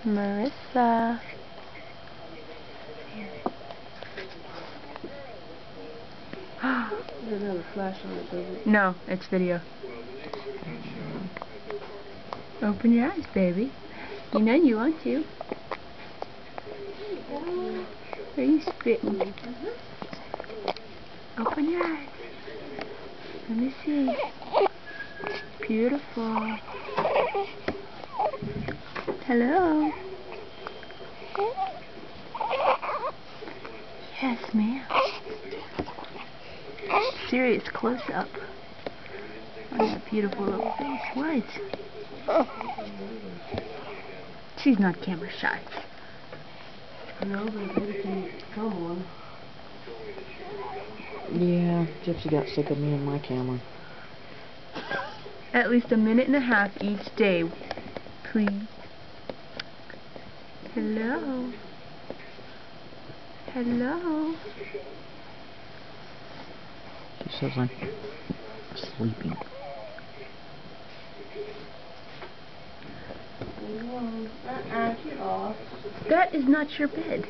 Marissa. It doesn't have a flash on it, does it? No, it's video. Open your eyes, baby. You know you want to. Are you spitting? Open your eyes. Let me see. Beautiful. Hello. Yes, ma'am. Serious close-up on that beautiful little face. What? She's not camera shy. No, but maybe can come one. Yeah, Gypsy got sick of me and my camera. At least 1.5 minutes each day, please. Hello. Hello. She says I'm sleeping. Get off. That is not your bed.